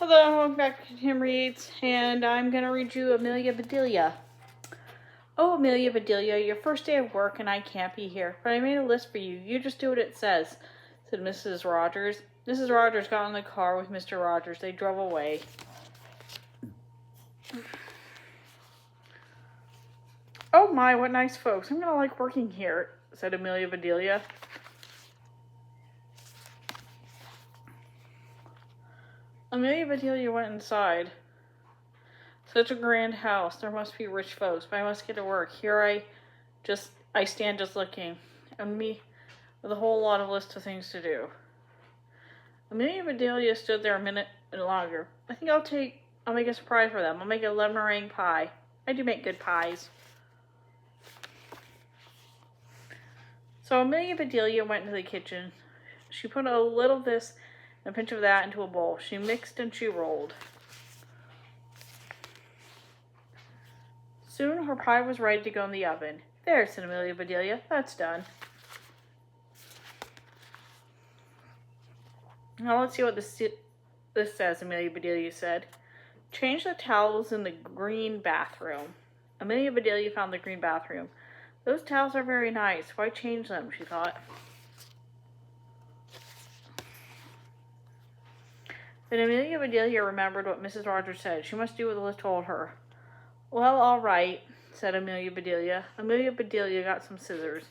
Hello, welcome back to Tim Reads, and I'm going to read you Amelia Bedelia. Oh, Amelia Bedelia, your first day of work and I can't be here, but I made a list for you. You just do what it says, said Mrs. Rogers. Mrs. Rogers got in the car with Mr. Rogers. They drove away. Oh my, what nice folks. I'm going to like working here, said Amelia Bedelia. Amelia Bedelia went inside. Such a grand house. There must be rich folks, but I must get to work. Here I stand just looking, and me with a whole lot of list of things to do. Amelia Bedelia stood there a minute longer. I think I'll make a surprise for them. I'll make a lemon meringue pie. I do make good pies. So Amelia Bedelia went into the kitchen. She put a little of this and a pinch of that into a bowl. She mixed and she rolled. Soon her pie was ready to go in the oven. There, said Amelia Bedelia, that's done. Now let's see what this says, Amelia Bedelia said. Change the towels in the green bathroom. Amelia Bedelia found the green bathroom. Those towels are very nice. Why change them, she thought. Then Amelia Bedelia remembered what Mrs. Rogers said. She must do what the list told her. Well, all right, said Amelia Bedelia. Amelia Bedelia got some scissors.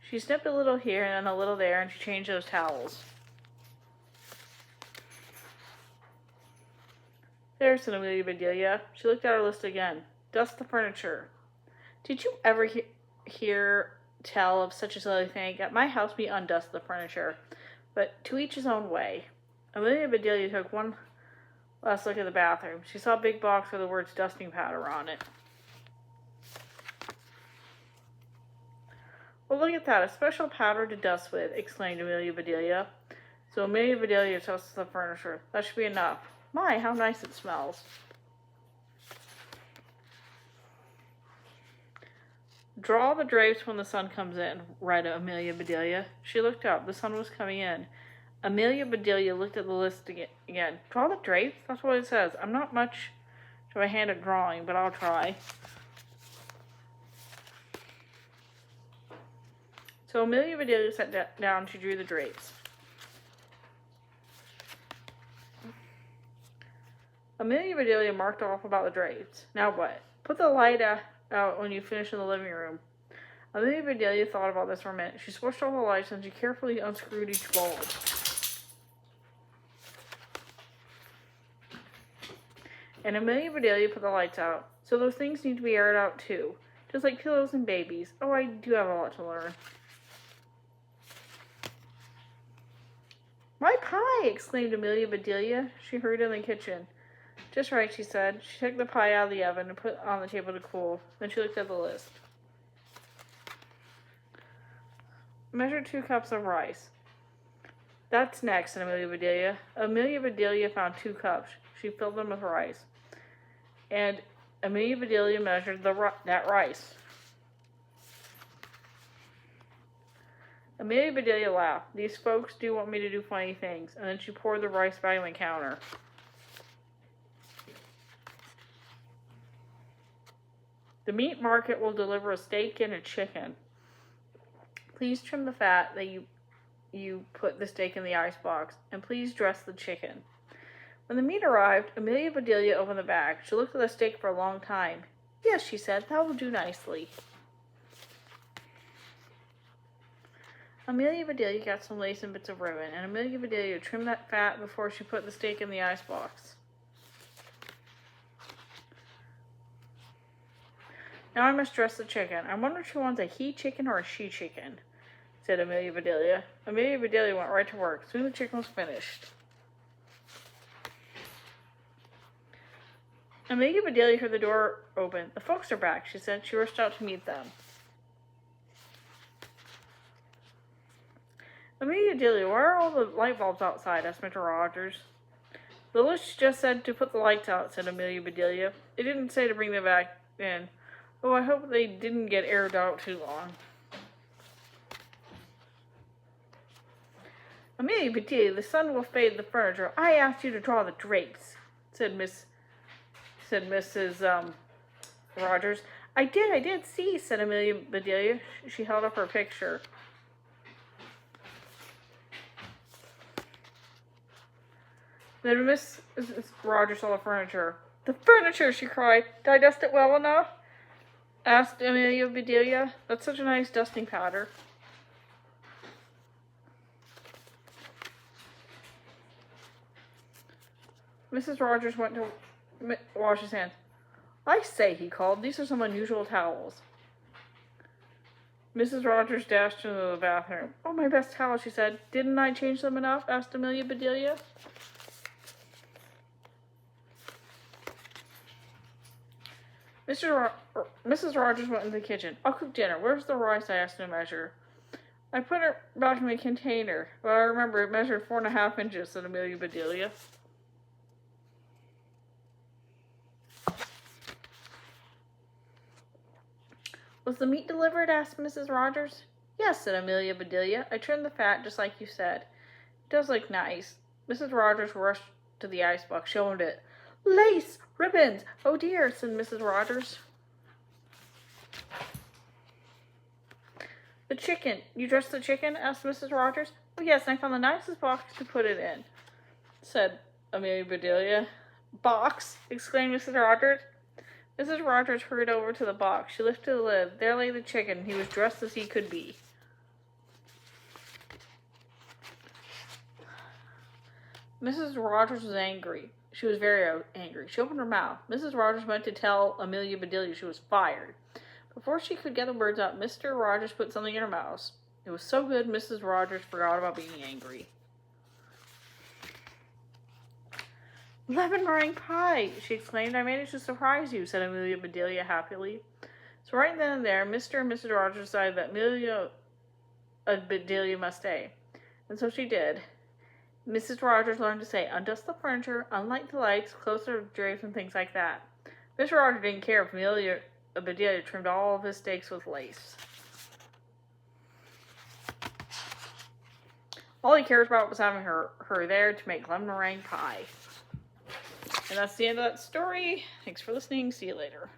She snipped a little here and a little there, and she changed those towels. There, said Amelia Bedelia. She looked at her list again. Dust the furniture. Did you ever tell of such a silly thing? At my house we undust the furniture, but to each his own way. Amelia Bedelia took one last look at the bathroom. She saw a big box with the words dusting powder on it. Well, look at that, a special powder to dust with, exclaimed Amelia Bedelia. So Amelia Bedelia dusted the furniture. That should be enough. My, how nice it smells. Draw the drapes when the sun comes in, read Amelia Bedelia. She looked up. The sun was coming in. Amelia Bedelia looked at the list again. Draw the drapes? That's what it says. I'm not much to a hand at drawing, but I'll try. So Amelia Bedelia sat down. She drew the drapes. Amelia Bedelia marked off about the drapes. Now what? Put the light out when you finish in the living room. Amelia Bedelia thought about this for a minute. She switched off the lights and she carefully unscrewed each bulb. And Amelia Bedelia put the lights out. So those things need to be aired out too. Just like pillows and babies. Oh, I do have a lot to learn. My pie! Exclaimed Amelia Bedelia. She hurried in the kitchen. Just right, she said. She took the pie out of the oven and put it on the table to cool. Then she looked at the list. Measure 2 cups of rice. That's next, said Amelia Bedelia. Amelia Bedelia found 2 cups. She filled them with rice. And Amelia Bedelia measured that rice. Amelia Bedelia laughed. These folks do want me to do funny things. And then she poured the rice back on the counter. The meat market will deliver a steak and a chicken. Please trim the fat that you put the steak in the icebox, and please dress the chicken. When the meat arrived, Amelia Bedelia opened the bag. She looked at the steak for a long time. Yes, she said, that will do nicely. Amelia Bedelia got some lace and bits of ribbon, and Amelia Bedelia trimmed that fat before she put the steak in the icebox. Now I must dress the chicken. I wonder if she wants a he chicken or a she chicken, said Amelia Bedelia. Amelia Bedelia went right to work. Soon the chicken was finished. Amelia Bedelia heard the door open. The folks are back, she said. She rushed out to meet them. Amelia Bedelia, why are all the light bulbs outside? Asked Mr. Rogers. The list just said to put the lights out, said Amelia Bedelia. It didn't say to bring them back in. Oh, I hope they didn't get aired out too long. Amelia Bedelia, the sun will fade the furniture. I asked you to draw the drapes. said Mrs. Rogers. I did see, said Amelia Bedelia. She held up her picture. Then Mrs. Rogers saw the furniture. The furniture, she cried. Did I dust it well enough? Asked Amelia Bedelia. That's such a nice dusting powder. Mrs. Rogers went to wash his hands. I say, he called, these are some unusual towels. Mrs. Rogers dashed into the bathroom. Oh, my best towels, she said. Didn't I change them enough? Asked Amelia Bedelia. Mrs. Rogers went into the kitchen. I'll cook dinner. Where's the rice? I asked in a measure. I put it back in the container, but I remember it measured 4.5 inches, said Amelia Bedelia. Was the meat delivered? Asked Mrs. Rogers. Yes, said Amelia Bedelia. I trimmed the fat just like you said. It does look nice. Mrs. Rogers rushed to the icebox. She opened it. Lace! Ribbons! Oh dear, said Mrs. Rogers. The chicken. You dressed the chicken? Asked Mrs. Rogers. Oh yes, and I found the nicest box to put it in, said Amelia Bedelia. Box! Exclaimed Mrs. Rogers. Mrs. Rogers hurried over to the box. She lifted the lid. There lay the chicken. He was dressed as he could be. Mrs. Rogers was angry. She was very angry. She opened her mouth. Mrs. Rogers went to tell Amelia Bedelia she was fired. Before she could get the words out, Mr. Rogers put something in her mouth. It was so good, Mrs. Rogers forgot about being angry. Lemon meringue pie, she exclaimed. I managed to surprise you, said Amelia Bedelia happily. So right then and there, Mr. and Mrs. Rogers decided that Amelia Bedelia must stay. And so she did. Mrs. Rogers learned to say, undust the furniture, unlight the lights, close the drapes, and things like that. Mr. Rogers didn't care if Amelia Bedelia trimmed all of his steaks with lace. All he cared about was having her there to make lemon meringue pie. And that's the end of that story. Thanks for listening. See you later.